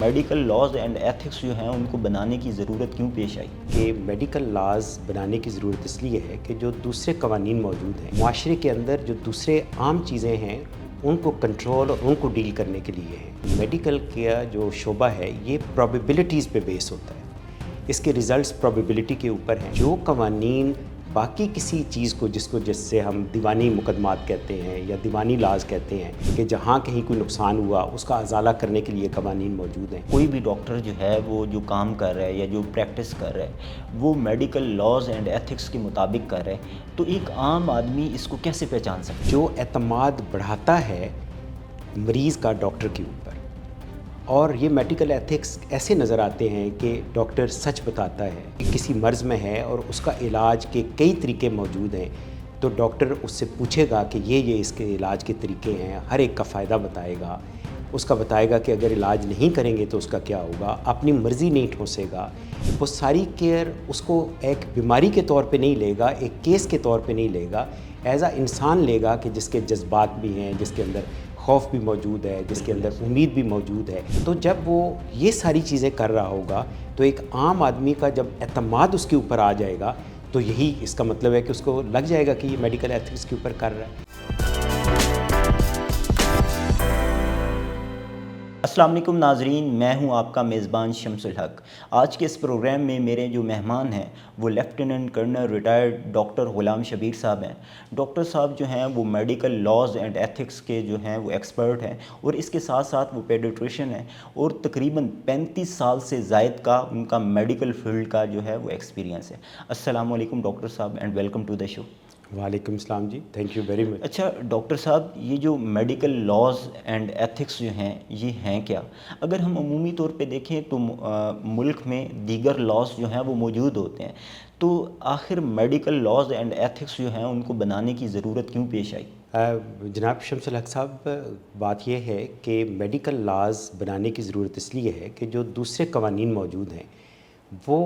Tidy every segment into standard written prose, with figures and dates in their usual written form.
Medical laws and ethics جو ہیں ان کو بنانے کی ضرورت کیوں پیش آئی؟ کہ میڈیکل لاز بنانے کی ضرورت اس لیے ہے کہ جو دوسرے قوانین موجود ہیں معاشرے کے اندر، جو دوسرے عام چیزیں ہیں ان کو کنٹرول اور ان کو ڈیل کرنے کے لیے ہے۔ میڈیکل کا جو شعبہ ہے یہ پرابیبلٹیز پہ بیس ہوتا ہے، اس کے ریزلٹس پرابیبلٹی کے اوپر ہیں۔ جو قوانین باقی کسی چیز کو جس سے ہم دیوانی مقدمات کہتے ہیں یا دیوانی لاز کہتے ہیں کہ جہاں کہیں کوئی نقصان ہوا اس کا ازالہ کرنے کے لیے قوانین موجود ہیں۔ کوئی بھی ڈاکٹر جو ہے وہ جو کام کر رہا ہے یا جو پریکٹس کر رہا ہے وہ میڈیکل لاز اینڈ ایتھکس کے مطابق کر رہا ہے، تو ایک عام آدمی اس کو کیسے پہچان سکتا ہے؟ جو اعتماد بڑھاتا ہے مریض کا ڈاکٹر کے اوپر، اور یہ میڈیکل ایتھکس ایسے نظر آتے ہیں کہ ڈاکٹر سچ بتاتا ہے کہ کسی مرض میں ہے اور اس کا علاج کے کئی طریقے موجود ہیں، تو ڈاکٹر اس سے پوچھے گا کہ یہ اس کے علاج کے طریقے ہیں، ہر ایک کا فائدہ بتائے گا، اس کا بتائے گا کہ اگر علاج نہیں کریں گے تو اس کا کیا ہوگا، اپنی مرضی نہیں ٹھوسے گا۔ وہ ساری کیئر اس کو ایک بیماری کے طور پہ نہیں لے گا، ایک کیس کے طور پہ نہیں لے گا، ایز اے انسان لے گا کہ جس کے جذبات بھی ہیں، جس کے اندر خوف بھی موجود ہے، جس کے اندر امید بھی موجود ہے۔ تو جب وہ یہ ساری چیزیں کر رہا ہوگا تو ایک عام آدمی کا جب اعتماد اس کے اوپر آ جائے گا تو یہی اس کا مطلب ہے کہ اس کو لگ جائے گا کہ یہ میڈیکل ایتھکس کے اوپر کر رہا ہے۔ السلام علیکم ناظرین، میں ہوں آپ کا میزبان شمس الحق۔ آج کے اس پروگرام میں میرے جو مہمان ہیں وہ lieutenant colonel retired doctor Ghulam Shabbir صاحب ہیں۔ ڈاکٹر صاحب جو ہیں وہ میڈیکل لاز اینڈ ایتھکس کے جو ہیں وہ ایکسپرٹ ہیں، اور اس کے ساتھ ساتھ وہ پیڈیٹریشن ہیں، اور تقریباً 35 سال سے زائد کا ان کا میڈیکل فیلڈ کا جو ہے وہ ایکسپیرینس ہے۔ السلام علیکم ڈاکٹر صاحب اینڈ ویلکم ٹو دا شو۔ وعلیکم السلام جی، تھینک یو ویری مچ۔ اچھا ڈاکٹر صاحب، یہ جو میڈیکل لاز اینڈ ایتھکس جو ہیں یہ ہیں کیا؟ اگر ہم عمومی طور پہ دیکھیں تو ملک میں دیگر لاز جو ہیں وہ موجود ہوتے ہیں، تو آخر میڈیکل لاز اینڈ ایتھکس جو ہیں ان کو بنانے کی ضرورت کیوں پیش آئی؟ جناب شمس الحق صاحب، بات یہ ہے کہ میڈیکل لاز بنانے کی ضرورت اس لیے ہے کہ جو دوسرے قوانین موجود ہیں وہ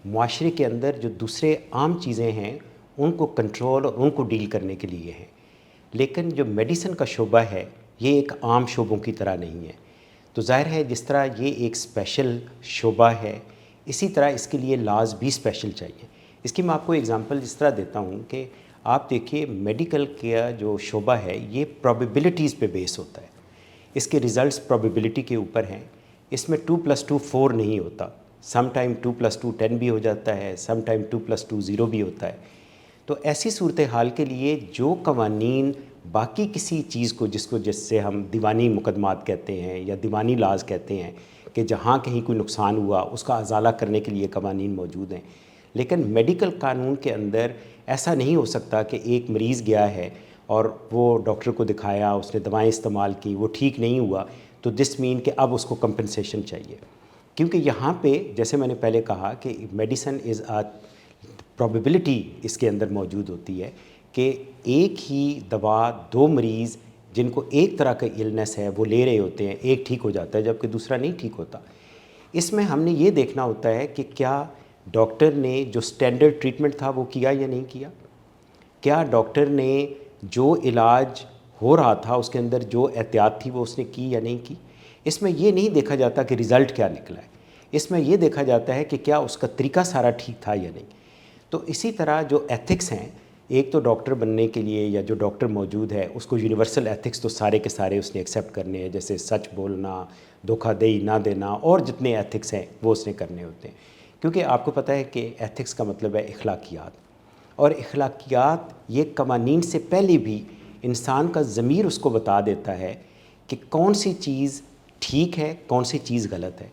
معاشرے کے اندر جو دوسرے عام چیزیں ہیں ان کو کنٹرول اور ان کو ڈیل کرنے کے لیے ہیں، لیکن جو میڈیسن کا شعبہ ہے یہ ایک عام شعبوں کی طرح نہیں ہے۔ تو ظاہر ہے جس طرح یہ ایک اسپیشل شعبہ ہے، اسی طرح اس کے لیے لاز بھی اسپیشل چاہیے۔ اس کی میں آپ کو ایگزامپل اس طرح دیتا ہوں کہ آپ دیکھیے میڈیکل کا جو شعبہ ہے یہ پرابیبلٹیز پہ بیس ہوتا ہے، اس کے ریزلٹس پرابیبلٹی کے اوپر ہیں۔ اس میں 2+2 4 نہیں ہوتا، سم ٹائم 2+2 10 بھی ہو جاتا ہے، سم ٹائم 2+2 0 بھی ہوتا ہے۔ تو ایسی صورتحال کے لیے جو قوانین باقی کسی چیز کو جس سے ہم دیوانی مقدمات کہتے ہیں یا دیوانی لاز کہتے ہیں کہ جہاں کہیں کوئی نقصان ہوا اس کا ازالہ کرنے کے لیے قوانین موجود ہیں، لیکن میڈیکل قانون کے اندر ایسا نہیں ہو سکتا کہ ایک مریض گیا ہے اور وہ ڈاکٹر کو دکھایا، اس نے دوائیں استعمال کی، وہ ٹھیک نہیں ہوا، تو دس مین کہ اب اس کو کمپنسیشن چاہیے، کیونکہ یہاں پہ جیسے میں نے پہلے کہا کہ میڈیسن از پرابیبلٹی اس کے اندر موجود ہوتی ہے کہ ایک ہی دوا دو مریض جن کو ایک طرح کا النس ہے وہ لے رہے ہوتے ہیں، ایک ٹھیک ہو جاتا ہے جبکہ دوسرا نہیں ٹھیک ہوتا۔ اس میں ہم نے یہ دیکھنا ہوتا ہے کہ کیا ڈاکٹر نے جو سٹینڈرڈ ٹریٹمنٹ تھا وہ کیا یا نہیں کیا، کیا ڈاکٹر نے جو علاج ہو رہا تھا اس کے اندر جو احتیاط تھی وہ اس نے کی یا نہیں کی۔ اس میں یہ نہیں دیکھا جاتا کہ رزلٹ کیا نکلا ہے، اس میں یہ دیکھا جاتا ہے کہ کیا اس کا طریقہ سارا ٹھیک تھا یا نہیں۔ تو اسی طرح جو ایتھکس ہیں، ایک تو ڈاکٹر بننے کے لیے یا جو ڈاکٹر موجود ہے اس کو یونیورسل ایتھکس تو سارے کے سارے اس نے ایکسیپٹ کرنے ہیں، جیسے سچ بولنا، دھوکہ دہی نہ دینا، اور جتنے ایتھکس ہیں وہ اس نے کرنے ہوتے ہیں، کیونکہ آپ کو پتہ ہے کہ ایتھکس کا مطلب ہے اخلاقیات، اور اخلاقیات یہ قوانین سے پہلے بھی انسان کا ضمیر اس کو بتا دیتا ہے کہ کون سی چیز ٹھیک ہے، کون سی چیز غلط ہے،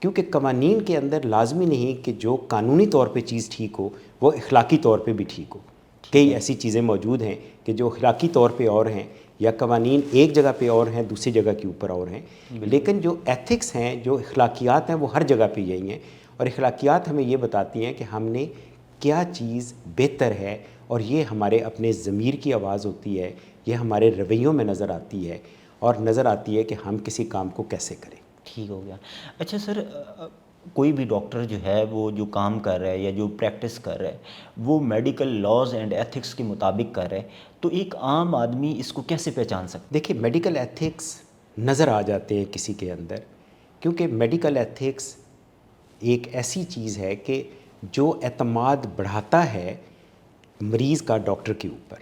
کیونکہ قوانین کے اندر لازمی نہیں کہ جو قانونی طور پہ چیز ٹھیک ہو وہ اخلاقی طور پہ بھی ٹھیک ہو۔ کئی ایسی چیزیں موجود ہیں کہ جو اخلاقی طور پہ اور ہیں یا قوانین ایک جگہ پہ اور ہیں دوسری جگہ کے اوپر اور ہیں، لیکن جو ایتھکس ہیں، جو اخلاقیات ہیں، وہ ہر جگہ پہ یہی ہیں، اور اخلاقیات ہمیں یہ بتاتی ہیں کہ ہم نے کیا چیز بہتر ہے، اور یہ ہمارے اپنے ضمیر کی آواز ہوتی ہے، یہ ہمارے رویوں میں نظر آتی ہے، اور نظر آتی ہے کہ ہم کسی کام کو کیسے کریں۔ ٹھیک ہو گیا۔ اچھا سر، کوئی بھی ڈاکٹر جو ہے وہ جو کام کر رہا ہے یا جو پریکٹس کر رہا ہے وہ میڈیکل لاز اینڈ ایتھکس کے مطابق کر رہا ہے، تو ایک عام آدمی اس کو کیسے پہچان سکتا ہے؟ دیکھیے میڈیکل ایتھکس نظر آ جاتے ہیں کسی کے اندر، کیونکہ میڈیکل ایتھکس ایک ایسی چیز ہے کہ جو اعتماد بڑھاتا ہے مریض کا ڈاکٹر کے اوپر.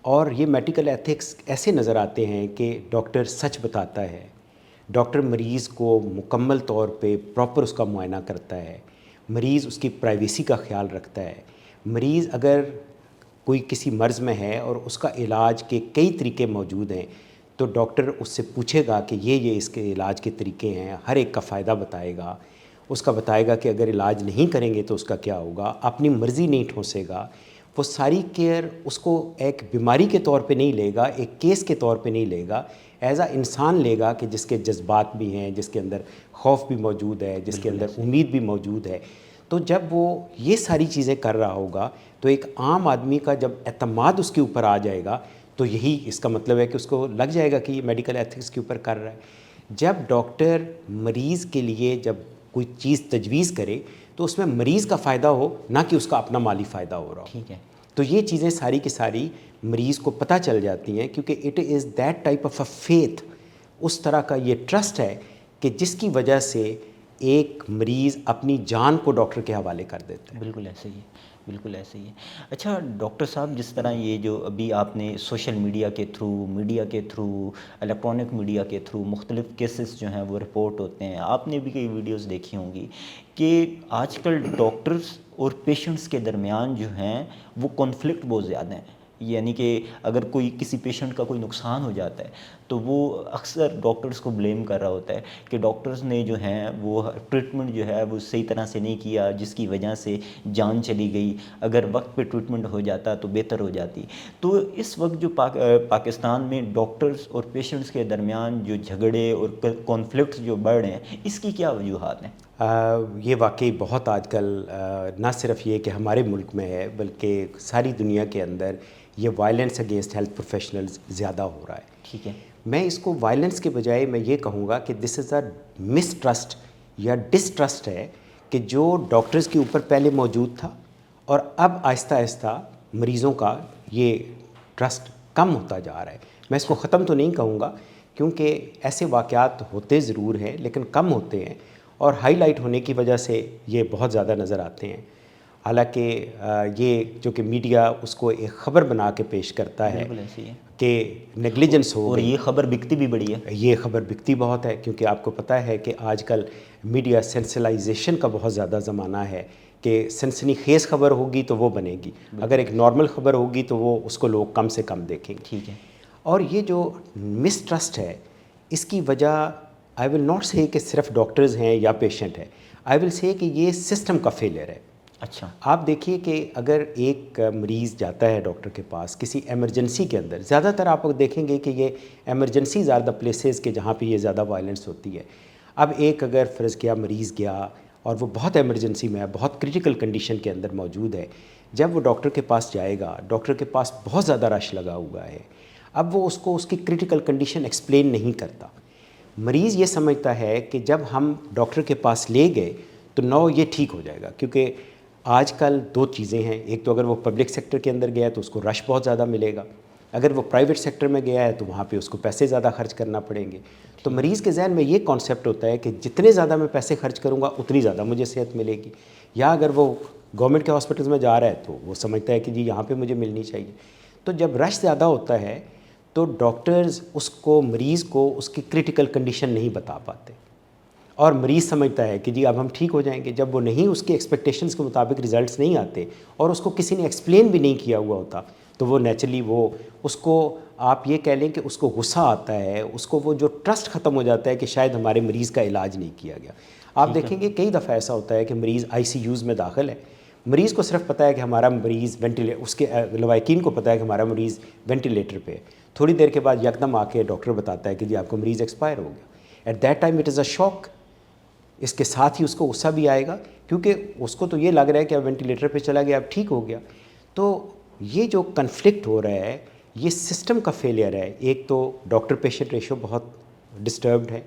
اور یہ میڈیکل ایتھکس ایسے نظر آتے ہیں کہ ڈاکٹر سچ بتاتا ہے, ڈاکٹر مریض کو مکمل طور پہ پراپر اس کا معائنہ کرتا ہے, مریض اس کی پرائیویسی کا خیال رکھتا ہے. مریض اگر کوئی کسی مرض میں ہے اور اس کا علاج کے کئی طریقے موجود ہیں تو ڈاکٹر اس سے پوچھے گا کہ یہ اس کے علاج کے طریقے ہیں, ہر ایک کا فائدہ بتائے گا, اس کا بتائے گا کہ اگر علاج نہیں کریں گے تو اس کا کیا ہوگا, اپنی مرضی نہیں ٹھونسے گا. وہ ساری کیئر اس کو ایک بیماری کے طور پہ نہیں لے گا, ایک کیس کے طور پہ نہیں لے گا, ایز اے انسان لے گا کہ جس کے جذبات بھی ہیں, جس کے اندر خوف بھی موجود ہے, جس کے اندر امید بھی موجود ہے. تو جب وہ یہ ساری چیزیں کر رہا ہوگا تو ایک عام آدمی کا جب اعتماد اس کے اوپر آ جائے گا تو یہی اس کا مطلب ہے کہ اس کو لگ جائے گا کہ یہ میڈیکل ایتھکس کے اوپر کر رہا ہے. جب ڈاکٹر مریض کے لیے جب کوئی چیز تجویز کرے تو اس میں مریض کا فائدہ ہو, نہ کہ اس کا اپنا مالی فائدہ ہو رہا ہو. ٹھیک ہے. تو یہ چیزیں ساری کی ساری مریض کو پتہ چل جاتی ہیں, کیونکہ it is that type of a faith, اس طرح کا یہ ٹرسٹ ہے کہ جس کی وجہ سے ایک مریض اپنی جان کو ڈاکٹر کے حوالے کر دیتا ہے. بالکل ایسے ہی ہے, بالکل ایسے ہی ہے. اچھا ڈاکٹر صاحب, جس طرح یہ جو ابھی آپ نے سوشل میڈیا کے تھرو, میڈیا کے تھرو, الیکٹرانک میڈیا کے تھرو مختلف کیسز جو ہیں وہ رپورٹ ہوتے ہیں, آپ نے بھی کئی ویڈیوز دیکھی ہوں گی کہ آج کل ڈاکٹرز اور پیشنٹس کے درمیان جو ہیں وہ کانفلکٹ بہت زیادہ ہیں. یعنی کہ اگر کوئی کسی پیشنٹ کا کوئی نقصان ہو جاتا ہے تو وہ اکثر ڈاکٹرز کو بلیم کر رہا ہوتا ہے کہ ڈاکٹرز نے جو ہیں وہ ٹریٹمنٹ جو ہے وہ صحیح طرح سے نہیں کیا, جس کی وجہ سے جان چلی گئی. اگر وقت پہ ٹریٹمنٹ ہو جاتا تو بہتر ہو جاتی. تو اس وقت جو پاکستان میں ڈاکٹرز اور پیشنٹس کے درمیان جو جھگڑے اور کانفلکٹس جو بڑھ رہے ہیں, اس کی کیا وجوہات ہیں؟ یہ واقعی بہت آج کل نہ صرف یہ کہ ہمارے ملک میں ہے بلکہ ساری دنیا کے اندر یہ وائلنس اگینسٹ ہیلتھ پروفیشنلز زیادہ ہو رہا ہے. ٹھیک ہے. میں اس کو وائلنس کے بجائے میں یہ کہوں گا کہ دس از اے مس ٹرسٹ یا ڈسٹرسٹ ہے کہ جو ڈاکٹرز کے اوپر پہلے موجود تھا اور اب آہستہ آہستہ مریضوں کا یہ ٹرسٹ کم ہوتا جا رہا ہے. میں اس کو ختم تو نہیں کہوں گا کیونکہ ایسے واقعات ہوتے ضرور ہیں لیکن کم ہوتے ہیں اور ہائی لائٹ ہونے کی وجہ سے یہ بہت زیادہ نظر آتے ہیں. حالانکہ یہ جو کہ میڈیا اس کو ایک خبر بنا کے پیش کرتا ہے کہ نیگلیجنس ہو اور گئی. یہ خبر بکتی بھی بڑی ہے. یہ خبر بکتی بہت ہے کیونکہ آپ کو پتہ ہے کہ آج کل میڈیا سینسلائزیشن کا بہت زیادہ زمانہ ہے کہ سنسنی خیز خبر ہوگی تو وہ بنے گی, اگر ایک نارمل خبر ہوگی تو وہ اس کو لوگ کم سے کم دیکھیں گے. ٹھیک ہے. اور یہ جو مس ٹرسٹ ہے اس کی وجہ آئی ول ناٹ سے کہ صرف ڈاکٹرز ہیں یا پیشنٹ ہے, آئی ول سے کہ یہ سسٹم کا فیلئر ہے. اچھا. آپ دیکھیے کہ اگر ایک مریض جاتا ہے ڈاکٹر کے پاس کسی ایمرجنسی کے اندر, زیادہ تر آپ دیکھیں گے کہ یہ ایمرجنسیز آر دا پلیسز کہ جہاں پہ یہ زیادہ وائلنس ہوتی ہے. اب ایک اگر فرض کیا مریض گیا اور وہ بہت ایمرجنسی میں ہے, بہت کریٹیکل کنڈیشن کے اندر موجود ہے, جب وہ ڈاکٹر کے پاس جائے گا, ڈاکٹر کے پاس بہت زیادہ رش لگا ہوا ہے, اب وہ اس کو اس کی کریٹیکل کنڈیشن ایکسپلین نہیں کرتا. مریض یہ سمجھتا ہے کہ جب ہم ڈاکٹر کے پاس لے گئے تو نو یہ ٹھیک ہو جائے گا, کیونکہ آج کل دو چیزیں ہیں, ایک تو اگر وہ پبلک سیکٹر کے اندر گیا ہے تو اس کو رش بہت زیادہ ملے گا, اگر وہ پرائیویٹ سیکٹر میں گیا ہے تو وہاں پہ اس کو پیسے زیادہ خرچ کرنا پڑیں گے. تو مریض کے ذہن میں یہ کانسیپٹ ہوتا ہے کہ جتنے زیادہ میں پیسے خرچ کروں گا اتنی زیادہ مجھے صحت ملے گی. یا اگر وہ گورنمنٹ کے ہاسپٹلز میں جا رہا ہے تو وہ سمجھتا ہے کہ جی یہاں پہ مجھے ملنی چاہیے. تو جب رش زیادہ ہوتا ہے تو ڈاکٹرز اس کو مریض کو اس کی کریٹیکل کنڈیشن نہیں بتا پاتے اور مریض سمجھتا ہے کہ جی اب ہم ٹھیک ہو جائیں گے. جب وہ نہیں, اس کے ایکسپیکٹیشنز کے مطابق ریزلٹس نہیں آتے اور اس کو کسی نے ایکسپلین بھی نہیں کیا ہوا ہوتا تو وہ نیچرلی وہ اس کو آپ یہ کہہ لیں کہ اس کو غصہ آتا ہے, اس کو وہ جو ٹرسٹ ختم ہو جاتا ہے کہ شاید ہمارے مریض کا علاج نہیں کیا گیا. آپ دیکھیں گے کئی دفعہ ایسا ہوتا ہے کہ مریض آئی سی یوز میں داخل ہے, مریض کو صرف پتہ ہے کہ ہمارا مریض اس کے لوائقین کو پتہ ہے کہ ہمارا مریض وینٹیلیٹر پہ ہے. تھوڑی دیر کے بعد یکدم آ کے ڈاکٹر بتاتا ہے کہ جی آپ کا مریض ایکسپائر ہو گیا. At that time it is a shock. اس کے ساتھ ہی اس کو غصہ بھی آئے گا کیونکہ اس کو تو یہ لگ رہا ہے کہ اب وینٹیلیٹر پہ چلا گیا, اب ٹھیک ہو گیا. تو یہ جو کنفلکٹ ہو رہا ہے یہ سسٹم کا فیلئر ہے. ایک تو ڈاکٹر پیشنٹ ریشو بہت ڈسٹربڈ ہے,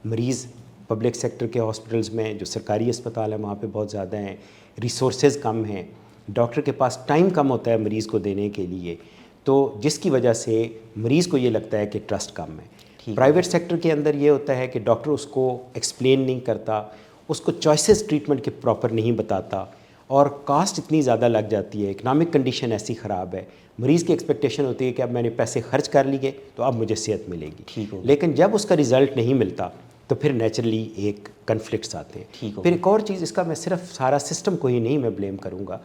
مریض پبلک سیکٹر کے ہاسپٹلز میں جو سرکاری اسپتال ہیں وہاں پہ بہت زیادہ ہیں, ریسورسز کم ہیں, ڈاکٹر کے پاس ٹائم کم ہوتا ہے مریض کو دینے کے لیے, تو جس کی وجہ سے مریض کو یہ لگتا ہے کہ ٹرسٹ کم ہے. پرائیویٹ سیکٹر کے اندر یہ ہوتا ہے کہ ڈاکٹر اس کو ایکسپلین نہیں کرتا, اس کو چوائسیز ٹریٹمنٹ کے پراپر نہیں بتاتا, اور کاسٹ اتنی زیادہ لگ جاتی ہے, اکنامک کنڈیشن ایسی خراب ہے, مریض کی ایکسپیکٹیشن ہوتی ہے کہ اب میں نے پیسے خرچ کر لیے تو اب مجھے صحت ملے گی, لیکن جب اس کا رزلٹ نہیں ملتا تو پھر نیچرلی ایک کنفلکٹس آتے ہیں. پھر ایک اور چیز, اس کا میں صرف سارا سسٹم کو ہی نہیں میں بلیم کروں گا,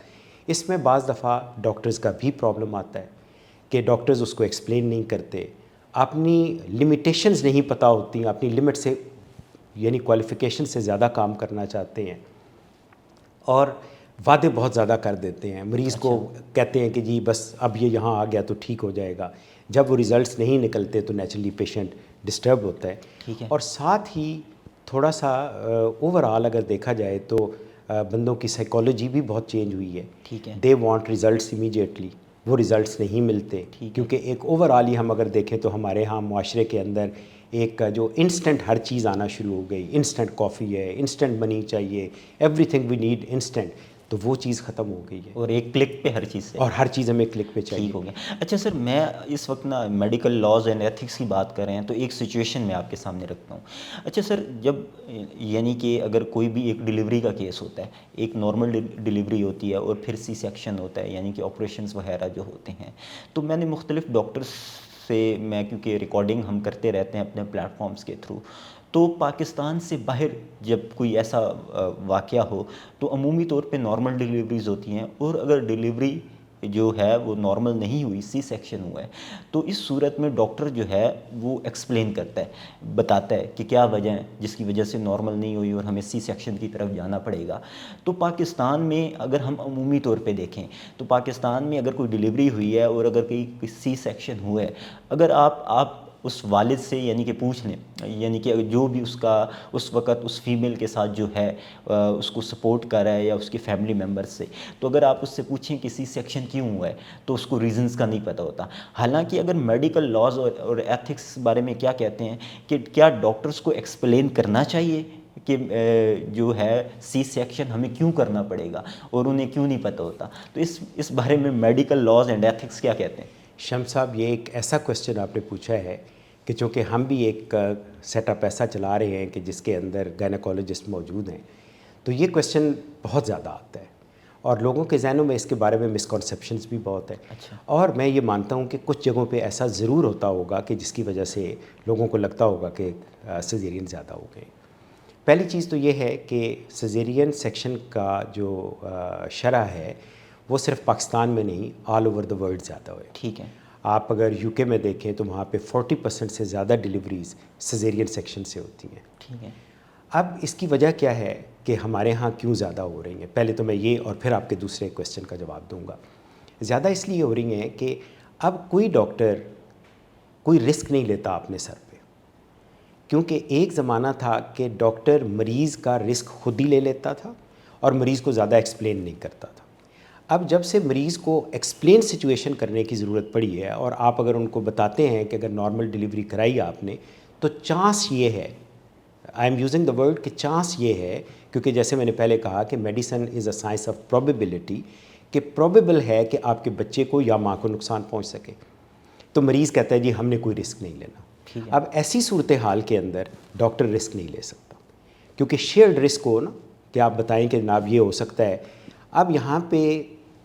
اس میں بعض دفعہ ڈاکٹرز کا بھی پرابلم آتا ہے کہ ڈاکٹرز اس کو ایکسپلین نہیں کرتے, اپنی لمیٹیشنز نہیں پتہ ہوتی ہیں, اپنی لمٹ سے یعنی کوالیفیکیشن سے زیادہ کام کرنا چاہتے ہیں, اور وعدے بہت زیادہ کر دیتے ہیں. مریض کو کہتے ہیں کہ جی بس اب یہ یہاں آ گیا تو ٹھیک ہو جائے گا, جب وہ ریزلٹس نہیں نکلتے تو نیچرلی پیشنٹ ڈسٹرب ہوتا ہے. اور ساتھ ہی تھوڑا سا اوور آل اگر دیکھا جائے تو بندوں کی سائیکالوجی بھی بہت چینج ہوئی ہے. دے وانٹ ریزلٹس امیڈیٹلی, وہ ریزلٹس نہیں ملتے, کیونکہ ایک اوور آل ہی ہم اگر دیکھیں تو ہمارے ہاں معاشرے کے اندر ایک جو انسٹنٹ ہر چیز آنا شروع ہو گئی, انسٹنٹ کافی ہے, انسٹنٹ منی چاہیے, everything we need instant, تو وہ چیز ختم ہو گئی ہے, اور ایک کلک پہ ہر چیز سے, اور ہر چیز ہمیں کلک پہ چاہیے. ٹھیک ہو گیا. اچھا سر, میں اس وقت نا میڈیکل لاز اینڈ ایتھکس کی بات کر رہے ہیں تو ایک سچویشن میں آپ کے سامنے رکھتا ہوں. اچھا سر, جب یعنی کہ اگر کوئی بھی ایک ڈیلیوری کا کیس ہوتا ہے, ایک نارمل ڈیلیوری ہوتی ہے اور پھر سی سیکشن ہوتا ہے, یعنی کہ آپریشنز وغیرہ جو ہوتے ہیں, تو میں نے مختلف ڈاکٹرز سے, میں کیونکہ ریکارڈنگ ہم کرتے رہتے ہیں اپنے پلیٹ فارمز کے تھرو, تو پاکستان سے باہر جب کوئی ایسا واقعہ ہو تو عمومی طور پہ نارمل ڈیلیوریز ہوتی ہیں, اور اگر ڈیلیوری جو ہے وہ نارمل نہیں ہوئی, سی سیکشن ہوا ہے, تو اس صورت میں ڈاکٹر جو ہے وہ ایکسپلین کرتا ہے, بتاتا ہے کہ کیا وجہ ہے جس کی وجہ سے نارمل نہیں ہوئی اور ہمیں سی سیکشن کی طرف جانا پڑے گا. تو پاکستان میں اگر ہم عمومی طور پہ دیکھیں تو پاکستان میں اگر کوئی ڈیلیوری ہوئی ہے اور اگر کوئی سی سیکشن ہوا ہے, اگر آپ اس والد سے یعنی کہ پوچھ لیں, یعنی کہ جو بھی اس کا اس وقت اس فیمیل کے ساتھ جو ہے اس کو سپورٹ کر رہا ہے یا اس کے فیملی ممبرس سے, تو اگر آپ اس سے پوچھیں کہ سی سیکشن کیوں ہوا ہے تو اس کو ریزنز کا نہیں پتہ ہوتا. حالانکہ اگر میڈیکل لاز اور ایتھکس بارے میں کیا کہتے ہیں کہ کیا ڈاکٹرز کو ایکسپلین کرنا چاہیے کہ جو ہے سی سیکشن ہمیں کیوں کرنا پڑے گا, اور انہیں کیوں نہیں پتہ ہوتا, تو اس بارے میں میڈیکل لاز اینڈ ایتھکس کیا کہتے ہیں؟ شمس صاحب, یہ ایک ایسا کویسچن آپ نے پوچھا ہے کہ چونکہ ہم بھی ایک سیٹ اپ ایسا چلا رہے ہیں کہ جس کے اندر گائنیکولوجسٹ موجود ہیں, تو یہ کویسچن بہت زیادہ آتا ہے اور لوگوں کے ذہنوں میں اس کے بارے میں مسکنسیپشنز بھی بہت ہیں. اور میں یہ مانتا ہوں کہ کچھ جگہوں پہ ایسا ضرور ہوتا ہوگا کہ جس کی وجہ سے لوگوں کو لگتا ہوگا کہ سیزیرین زیادہ ہو گئے. پہلی چیز تو یہ ہے کہ سیزیرین سیکشن کا جو شرح ہے وہ صرف پاکستان میں نہیں, آل اوور دا ورلڈ زیادہ ہوئے. ٹھیک ہے. آپ اگر یو کے میں دیکھیں تو وہاں پہ 40% سے زیادہ ڈیلیوریز سیزیرین سیکشن سے ہوتی ہیں. ٹھیک ہے. اب اس کی وجہ کیا ہے کہ ہمارے ہاں کیوں زیادہ ہو رہی ہیں؟ پہلے تو میں یہ اور پھر آپ کے دوسرے کویسچن کا جواب دوں گا. زیادہ اس لیے ہو رہی ہیں کہ اب کوئی ڈاکٹر کوئی رسک نہیں لیتا اپنے سر پہ, کیونکہ ایک زمانہ تھا کہ ڈاکٹر مریض کا رسک خود ہی لے لیتا تھا اور مریض کو زیادہ ایکسپلین نہیں کرتا تھا. اب جب سے مریض کو ایکسپلین سچویشن کرنے کی ضرورت پڑی ہے, اور آپ اگر ان کو بتاتے ہیں کہ اگر نارمل ڈیلیوری کرائی آپ نے تو چانس یہ ہے, I am using the word کہ چانس یہ ہے, کیونکہ جیسے میں نے پہلے کہا کہ medicine is a science of probability, کہ پروبیبل ہے کہ آپ کے بچے کو یا ماں کو نقصان پہنچ سکے, تو مریض کہتا ہے جی ہم نے کوئی رسک نہیں لینا. اب ایسی صورتحال کے اندر ڈاکٹر رسک نہیں لے سکتا, کیونکہ شیئرڈ رسک ہو نا, کہ آپ بتائیں کہ جناب یہ ہو سکتا ہے. اب یہاں پہ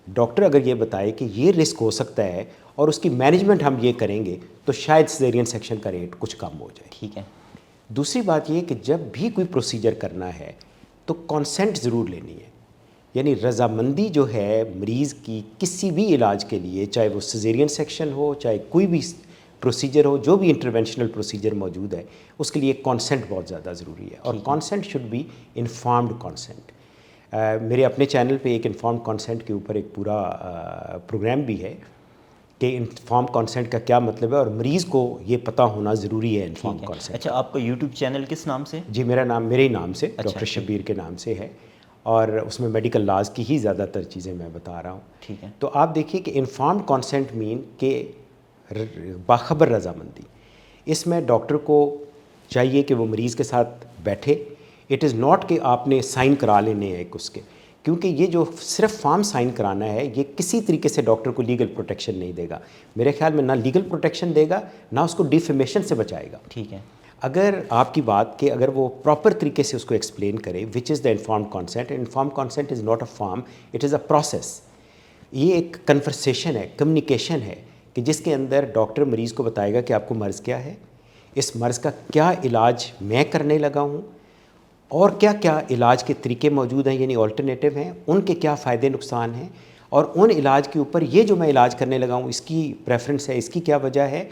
ڈاکٹر اگر یہ بتائے کہ یہ رسک ہو سکتا ہے اور اس کی مینجمنٹ ہم یہ کریں گے تو شاید سیزیرین سیکشن کا ریٹ کچھ کم ہو جائے. ٹھیک ہے. دوسری بات یہ کہ جب بھی کوئی پروسیجر کرنا ہے تو کانسنٹ ضرور لینی ہے, یعنی رضامندی جو ہے مریض کی کسی بھی علاج کے لیے, چاہے وہ سیزیرین سیکشن ہو, چاہے کوئی بھی پروسیجر ہو, جو بھی انٹرونشنل پروسیجر موجود ہے, اس کے لیے کانسنٹ بہت زیادہ ضروری ہے. اور consent should be informed consent. میرے اپنے چینل پہ ایک انفارمڈ کانسنٹ کے اوپر ایک پورا پروگرام بھی ہے کہ انفارم کانسنٹ کا کیا مطلب ہے, اور مریض کو یہ پتہ ہونا ضروری ہے انفارم کانسنٹ. اچھا, آپ کا یوٹیوب چینل کس نام سے؟ جی میرا نام میرے ہی نام سے, ڈاکٹر شبیر کے نام سے ہے, اور اس میں میڈیکل لاز کی ہی زیادہ تر چیزیں میں بتا رہا ہوں. ٹھیک ہے. تو آپ دیکھیے کہ انفارمڈ کانسنٹ مین کہ باخبر رضامندی. اس میں ڈاکٹر کو چاہیے کہ وہ مریض کے ساتھ بیٹھے. اٹ از ناٹ کہ آپ نے سائن کرا لینے ہیں ایک اس کے, کیونکہ یہ جو صرف فارم سائن کرانا ہے یہ کسی طریقے سے ڈاکٹر کو لیگل پروٹیکشن نہیں دے گا. میرے خیال میں نہ لیگل پروٹیکشن دے گا نہ اس کو ڈیفیمیشن سے بچائے گا. ٹھیک ہے. اگر آپ کی بات کہ اگر وہ پراپر طریقے سے اس کو ایکسپلین کرے which is the informed consent. Informed consent is not a form, it is a process. یہ ایک کنورسیشن ہے, کمیونیکیشن ہے کہ جس کے اندر ڈاکٹر مریض کو بتائے گا کہ آپ کو مرض کیا ہے, اس مرض کا کیا علاج میں کرنے لگا ہوں, اور کیا کیا علاج کے طریقے موجود ہیں یعنی آلٹرنیٹو ہیں, ان کے کیا فائدے نقصان ہیں, اور ان علاج کے اوپر یہ جو میں علاج کرنے لگا ہوں اس کی پریفرنس ہے, اس کی کیا وجہ ہے,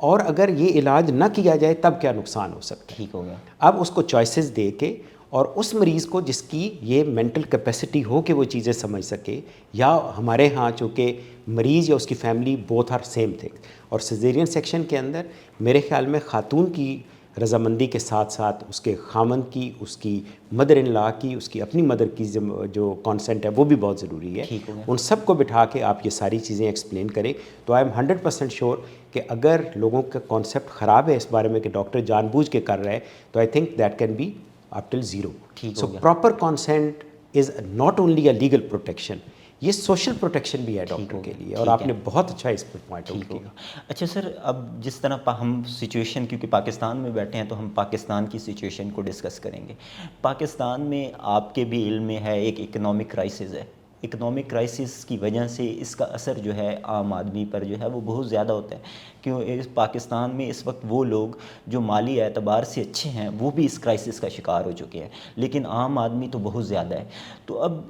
اور اگر یہ علاج نہ کیا جائے تب کیا نقصان ہو سکتا ہے. ٹھیک ہو گیا. اب اس کو چوائسیز دے کے اور اس مریض کو جس کی یہ مینٹل کیپیسٹی ہو کہ وہ چیزیں سمجھ سکے, یا ہمارے ہاں چونکہ مریض یا اس کی family both are same thing, اور سیزیرین سیکشن کے اندر میرے خیال میں خاتون کی رضامندی کے ساتھ ساتھ اس کے خامند کی, اس کی مدر ان لا کی, اس کی اپنی مدر کی جو کانسینٹ ہے وہ بھی بہت ضروری ہے. ان سب کو بٹھا کے آپ یہ ساری چیزیں ایکسپلین کریں تو آئی ایم 100% شیور کہ اگر لوگوں کا کانسیپٹ خراب ہے اس بارے میں کہ ڈاکٹر جان بوجھ کے کر رہا ہے تو I think that can be up till zero. So proper consent is not only a legal protection, یہ سوشل پروٹیکشن بھی ہے ڈاکٹر کے لیے, اور آپ نے بہت اچھا اس پر پوائنٹ آؤٹ کیا. اچھا سر, اب جس طرح ہم سچویشن, کیونکہ پاکستان میں بیٹھے ہیں تو ہم پاکستان کی سچویشن کو ڈسکس کریں گے. پاکستان میں آپ کے بھی علم میں ہے ایک اکنامک کرائسس ہے. اکنامک کرائسس کی وجہ سے اس کا اثر جو ہے عام آدمی پر جو ہے وہ بہت زیادہ ہوتا ہے, کیوں پاکستان میں اس وقت وہ لوگ جو مالی اعتبار سے اچھے ہیں وہ بھی اس کرائسس کا شکار ہو چکے ہیں, لیکن عام آدمی تو بہت زیادہ ہے. تو اب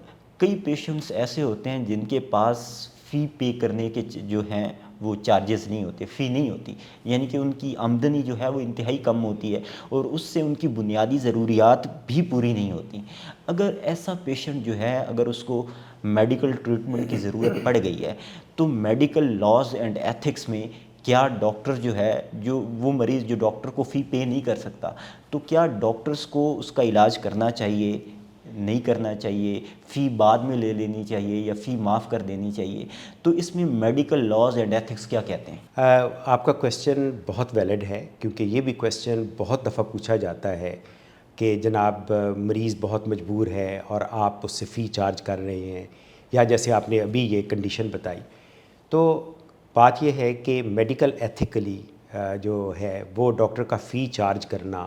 کئی پیشنٹس ایسے ہوتے ہیں جن کے پاس فی پے کرنے کے جو ہیں وہ چارجز نہیں ہوتے, فی نہیں ہوتی, یعنی کہ ان کی آمدنی جو ہے وہ انتہائی کم ہوتی ہے اور اس سے ان کی بنیادی ضروریات بھی پوری نہیں ہوتی. اگر ایسا پیشنٹ جو ہے اگر اس کو میڈیکل ٹریٹمنٹ کی ضرورت پڑ گئی ہے تو میڈیکل لاز اینڈ ایتھکس میں کیا ڈاکٹر جو ہے, جو وہ مریض جو ڈاکٹر کو فی پے نہیں کر سکتا, تو کیا ڈاکٹرز کو اس کا علاج کرنا چاہیے, نہیں کرنا چاہیے, فی بعد میں لے لینی چاہیے یا فی معاف کر دینی چاہیے؟ تو اس میں میڈیکل لاز اینڈ ایتھکس کیا کہتے ہیں؟ آپ کا کویسچن بہت ویلڈ ہے, کیونکہ یہ بھی کویسچن بہت دفعہ پوچھا جاتا ہے کہ جناب مریض بہت مجبور ہے اور آپ اس سے فی چارج کر رہے ہیں, یا جیسے آپ نے ابھی یہ کنڈیشن بتائی. تو بات یہ ہے کہ میڈیکل ایتھیکلی جو ہے وہ ڈاکٹر کا فی چارج کرنا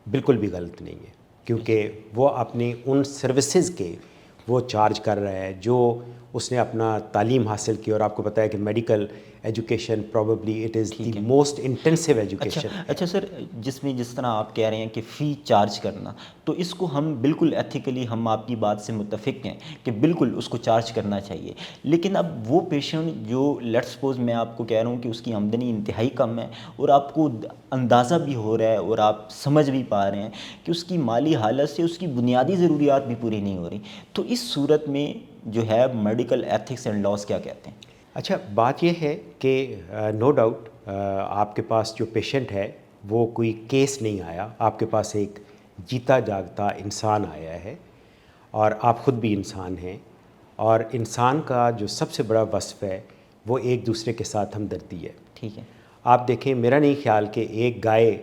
بالکل بھی غلط نہیں ہے, کیونکہ وہ اپنی ان سروسز کے وہ چارج کر رہا ہے جو اس نے اپنا تعلیم حاصل کی, اور آپ کو پتہ ہے کہ medical education probably it is the most intensive education. اچھا سر, جس طرح آپ کہہ رہے ہیں کہ فی چارج کرنا, تو اس کو ہم بالکل ایتھیکلی ہم آپ کی بات سے متفق ہیں کہ بالکل اس کو چارج کرنا چاہیے, لیکن اب وہ پیشنٹ جو لیٹس سپوز میں آپ کو کہہ رہا ہوں کہ اس کی آمدنی انتہائی کم ہے اور آپ کو اندازہ بھی ہو رہا ہے اور آپ سمجھ بھی پا رہے ہیں کہ اس کی مالی حالت سے اس کی بنیادی ضروریات بھی پوری نہیں ہو رہی, تو اس صورت میں جو ہے میڈیکل ایتھکس اینڈ لاز کیا کہتے ہیں؟ اچھا, بات یہ ہے کہ نو ڈاؤٹ آپ کے پاس جو پیشنٹ ہے وہ کوئی کیس نہیں آیا, آپ کے پاس ایک جیتا جاگتا انسان آیا ہے, اور آپ خود بھی انسان ہیں, اور انسان کا جو سب سے بڑا وصف ہے وہ ایک دوسرے کے ساتھ ہمدردی ہے. ٹھیک ہے. آپ دیکھیں, میرا نہیں خیال کہ ایک گائے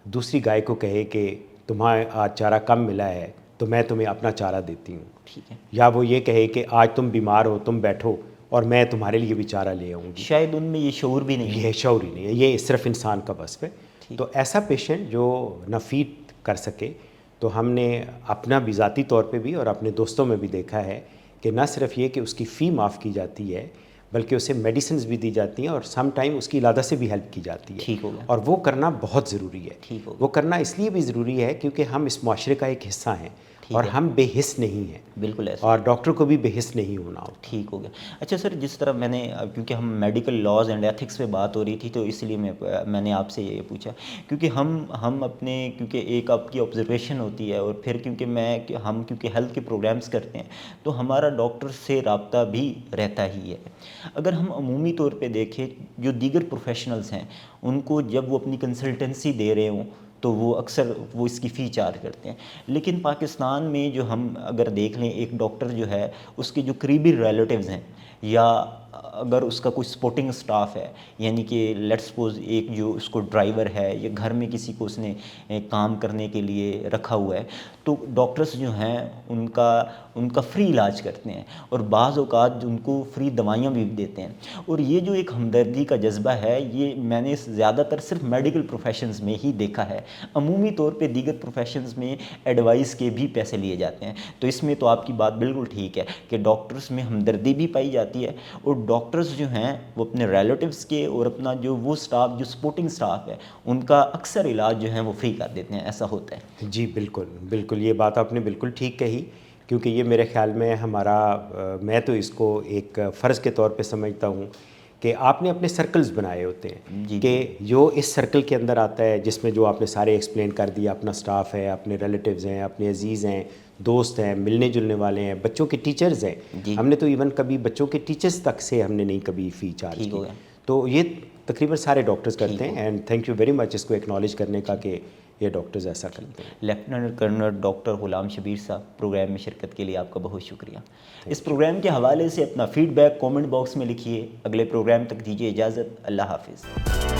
دوسری گائے کو کہے کہ تمہیں آج چارہ کم ملا ہے تو میں تمہیں اپنا چارہ دیتی ہوں. ٹھیک ہے. یا وہ یہ کہے کہ آج تم بیمار ہو, تم بیٹھو اور میں تمہارے لیے بھی چارہ لے آؤں گی. شاید ان میں یہ شعور بھی نہیں ہے. یہ شعور ہی نہیں ہے, یہ صرف انسان کا وصف ہے. تو ایسا پیشنٹ جو نہ فیڈ کر سکے, تو ہم نے اپنا بھی ذاتی طور پہ بھی اور اپنے دوستوں میں بھی دیکھا ہے کہ نہ صرف یہ کہ اس کی فی معاف کی جاتی ہے بلکہ اسے میڈیسنز بھی دی جاتی ہیں, اور سم ٹائم اس کی علاج سے بھی ہیلپ کی جاتی ہے. ٹھیک ہوگا. اور وہ کرنا بہت ضروری ہے. وہ کرنا اس لیے بھی ضروری ہے کیونکہ ہم اس معاشرے کا ایک حصہ ہیں اور ہم بے حس نہیں ہیں. بالکل ایسا. اور ڈاکٹر کو بھی بے حس نہیں ہونا ہو. ٹھیک ہو گیا. اچھا سر, جس طرح میں نے, کیونکہ ہم میڈیکل لاز اینڈ ایتھکس پہ بات ہو رہی تھی تو اس لیے میں نے آپ سے یہ پوچھا, کیونکہ ہم اپنے, کیونکہ ایک آپ کی آبزرویشن ہوتی ہے, اور پھر کیونکہ ہم ہیلتھ کے پروگرامز کرتے ہیں تو ہمارا ڈاکٹر سے رابطہ بھی رہتا ہی ہے. اگر ہم عمومی طور پہ دیکھیں جو دیگر پروفیشنلز ہیں ان کو جب وہ اپنی کنسلٹنسی دے رہے ہوں تو وہ اکثر وہ اس کی فی چارج کرتے ہیں, لیکن پاکستان میں جو ہم اگر دیکھ لیں ایک ڈاکٹر جو ہے اس کے جو قریبی ریلیٹیوز ہیں یا اگر اس کا کوئی سپورٹنگ سٹاف ہے، یعنی کہ لیٹ سپوز ایک جو اس کو ڈرائیور ہے یا گھر میں کسی کو اس نے کام کرنے کے لیے رکھا ہوا ہے، تو ڈاکٹرز جو ہیں ان کا فری علاج کرتے ہیں، اور بعض اوقات ان کو فری دوائیاں بھی دیتے ہیں. اور یہ جو ایک ہمدردی کا جذبہ ہے، یہ میں نے زیادہ تر صرف میڈیکل پروفیشنز میں ہی دیکھا ہے. عمومی طور پہ دیگر پروفیشنز میں ایڈوائس کے بھی پیسے لیے جاتے ہیں. تو اس میں تو آپ کی بات بالکل ٹھیک ہے کہ ڈاکٹرز میں ہمدردی بھی پائی جاتی ہے، اور ڈاکٹرز جو ہیں وہ اپنے ریلیٹیوز کے اور اپنا جو وہ سٹاف جو سپورٹنگ سٹاف ہے ان کا اکثر علاج جو ہے وہ فری کر دیتے ہیں. ایسا ہوتا ہے. جی بالکل بالکل، یہ بات آپ نے بالکل ٹھیک کہی، کیونکہ یہ میرے خیال میں میں تو اس کو ایک فرض کے طور پہ سمجھتا ہوں کہ آپ نے اپنے سرکلز بنائے ہوتے ہیں. جی کہ جو اس سرکل کے اندر آتا ہے، جس میں جو آپ نے سارے ایکسپلین کر دیا، اپنا سٹاف ہے، اپنے ریلیٹیوز ہیں، اپنے عزیز ہیں، دوست ہیں، ملنے جلنے والے ہیں، بچوں کے ٹیچرز ہیں. جی ہم نے تو ایون کبھی بچوں کے ٹیچرز تک سے ہم نے نہیں کبھی فی چارج ٹھیک کی. ہو گیا. تو یہ تقریباً سارے ڈاکٹرز کرتے ٹھیک ہیں، and thank you very much اس کو ایکنالج کرنے کا کہ یہ ڈاکٹرز ایسا کرتے ہیں. Lieutenant colonel doctor Ghulam Shabbir صاحب، پروگرام میں شرکت کے لیے آپ کا بہت شکریہ. اس پروگرام کے حوالے سے اپنا فیڈ بیک کامنٹ باکس میں لکھیے. اگلے پروگرام تک دیجیے اجازت. اللہ حافظ.